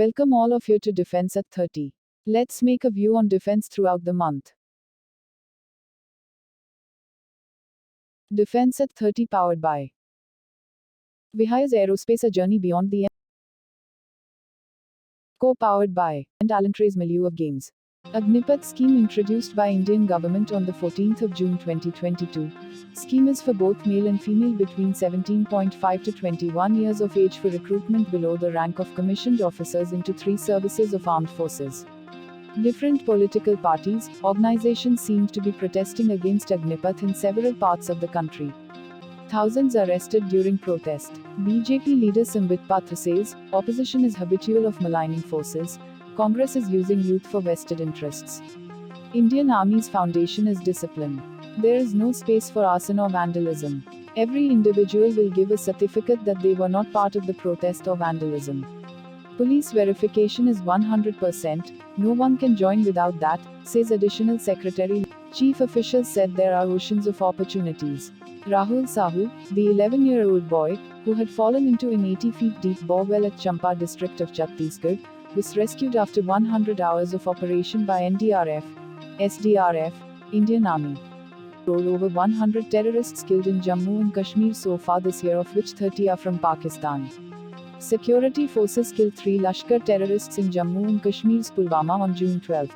Welcome all of you to Defense at 30. Let's make a view on defense throughout the month. Defense at 30 powered by VIHAYAS Aerospace, a journey beyond the end. Co-powered by and Alantray's milieu of games. Agneepath scheme introduced by Indian government on the 14th of June 2022. Scheme is for both male and female between 17.5 to 21 years of age for recruitment below the rank of commissioned officers into 3 services of armed forces. Different political parties, organizations seemed to be protesting against Agneepath in several parts of the country. Thousands arrested during protest. BJP leader Sambit Patra says, opposition is habitual of maligning forces. Congress is using youth for vested interests. Indian Army's foundation is discipline. There is no space for arson or vandalism. Every individual will give a certificate that they were not part of the protest or vandalism. Police verification is 100%, no one can join without that, says Additional Secretary. Chief officials said there are oceans of opportunities. Rahul, the 11-year-old boy, who had fallen into an 80 feet deep bore well at Champa district of Chhattisgarh, was rescued after 100 hours of operation by NDRF, SDRF, Indian Army. Over 100 terrorists killed in Jammu and Kashmir so far this year, of which 30 are from Pakistan. Security forces killed 3 Lashkar terrorists in Jammu and Kashmir's Pulwama on June 12.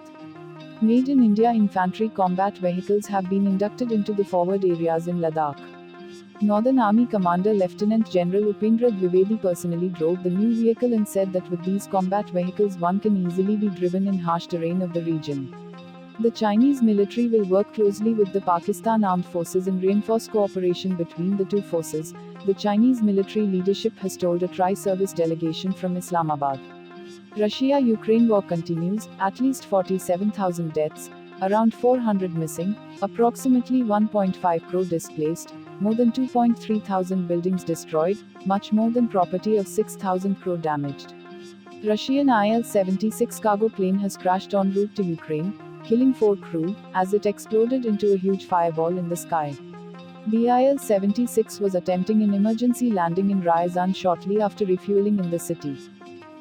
Made in India infantry combat vehicles have been inducted into the forward areas in Ladakh. Northern Army Commander Lieutenant General Upendra Dwivedi personally drove the new vehicle and said that with these combat vehicles one can easily be driven in harsh terrain of the region. The Chinese military will work closely with the Pakistan Armed Forces and reinforce cooperation between the two forces, the Chinese military leadership has told a tri-service delegation from Islamabad. Russia-Ukraine war continues, at least 47,000 deaths, around 400 missing, approximately 1.5 crore displaced, more than 2.3 thousand buildings destroyed, much more than property of 6,000 crore damaged. Russian Il-76 cargo plane has crashed en route to Ukraine, killing 4 crew, as it exploded into a huge fireball in the sky. The Il-76 was attempting an emergency landing in Ryazan shortly after refueling in the city.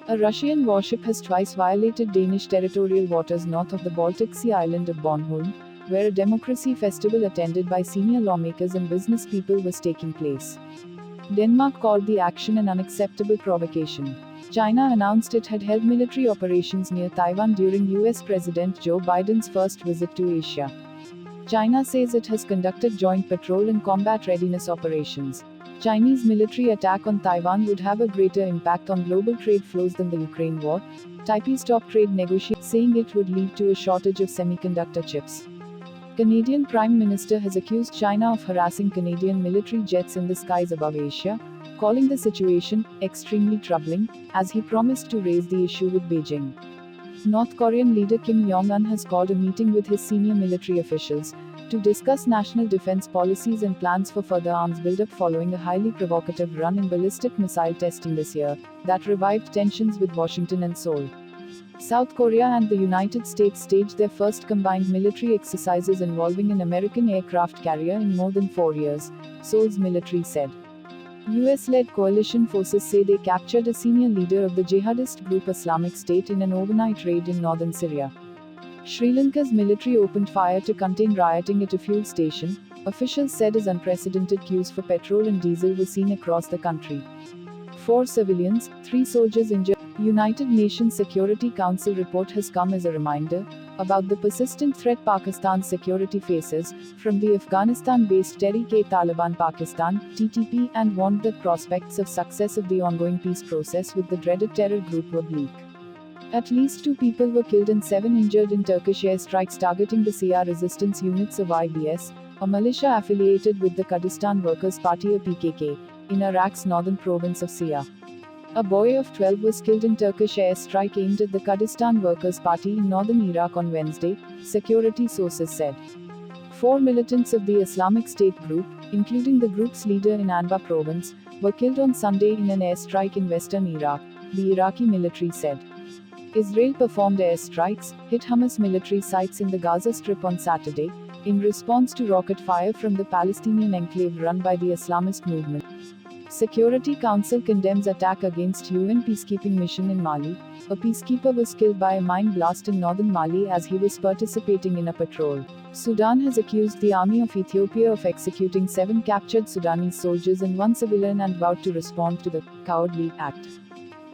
A Russian warship has twice violated Danish territorial waters north of the Baltic Sea island of Bornholm, where a democracy festival attended by senior lawmakers and business people was taking place. Denmark called the action an unacceptable provocation. China announced it had held military operations near Taiwan during US President Joe Biden's first visit to Asia. China says it has conducted joint patrol and combat readiness operations. Chinese military attack on Taiwan would have a greater impact on global trade flows than the Ukraine war. Taipei stopped trade negotiations, saying it would lead to a shortage of semiconductor chips. Canadian Prime Minister has accused China of harassing Canadian military jets in the skies above Asia, calling the situation extremely troubling, as he promised to raise the issue with Beijing. North Korean leader Kim Jong-un has called a meeting with his senior military officials to discuss national defense policies and plans for further arms buildup following a highly provocative run in ballistic missile testing this year that revived tensions with Washington and Seoul. South Korea and the United States staged their first combined military exercises involving an American aircraft carrier in more than 4 years, Seoul's military said. US-led coalition forces say they captured a senior leader of the jihadist group Islamic State in an overnight raid in northern Syria. Sri Lanka's military opened fire to contain rioting at a fuel station, officials said, as unprecedented queues for petrol and diesel were seen across the country. 4 civilians, 3 soldiers injured. United Nations Security Council report has come as a reminder about the persistent threat Pakistan's security faces from the Afghanistan-based Tehreek-e-Taliban Pakistan (TTP) and warned that prospects of success of the ongoing peace process with the dreaded terror group were bleak. At least 2 people were killed and 7 injured in Turkish airstrikes targeting the Shia resistance units of IBS, a militia affiliated with the Kurdistan Workers' Party or PKK, in Iraq's northern province of Shia. A boy of 12 was killed in Turkish airstrike aimed at the Kurdistan Workers' Party in northern Iraq on Wednesday, security sources said. 4 militants of the Islamic State group, including the group's leader in Anbar province, were killed on Sunday in an airstrike in western Iraq, the Iraqi military said. Israel performed airstrikes, hit Hamas military sites in the Gaza Strip on Saturday, in response to rocket fire from the Palestinian enclave run by the Islamist movement. Security Council condemns attack against UN peacekeeping mission in Mali. A peacekeeper was killed by a mine blast in northern Mali as he was participating in a patrol. Sudan has accused the army of Ethiopia of executing 7 captured Sudanese soldiers and 1 civilian and vowed to respond to the cowardly act.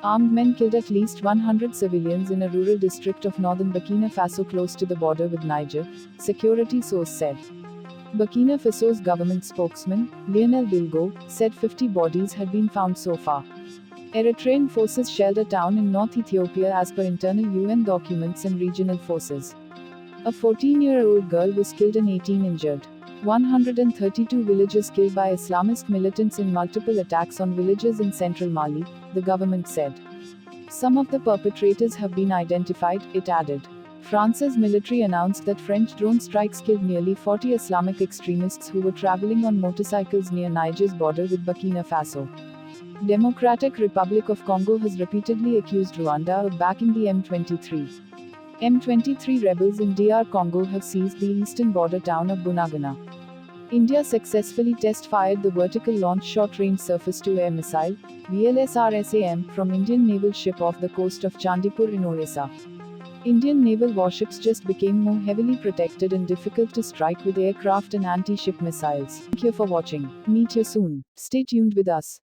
Armed men killed at least 100 civilians in a rural district of northern Burkina Faso close to the border with Niger, security source said. Burkina Faso's government spokesman, Lionel Bilgo, said 50 bodies had been found so far. Eritrean forces shelled a town in North Ethiopia as per internal UN documents and regional forces. A 14-year-old girl was killed and 18 injured. 132 villagers killed by Islamist militants in multiple attacks on villages in central Mali, the government said. Some of the perpetrators have been identified, it added. France's military announced that French drone strikes killed nearly 40 Islamic extremists who were traveling on motorcycles near Niger's border with Burkina Faso. Democratic Republic of Congo has repeatedly accused Rwanda of backing the M23. M23 rebels in DR Congo have seized the eastern border town of Bunagana. India successfully test-fired the vertical launch short-range surface-to-air missile, VLSRSAM, from Indian naval ship off the coast of Chandipur in Orissa. Indian naval warships just became more heavily protected and difficult to strike with aircraft and anti-ship missiles. Thank you for watching. Meet you soon. Stay tuned with us.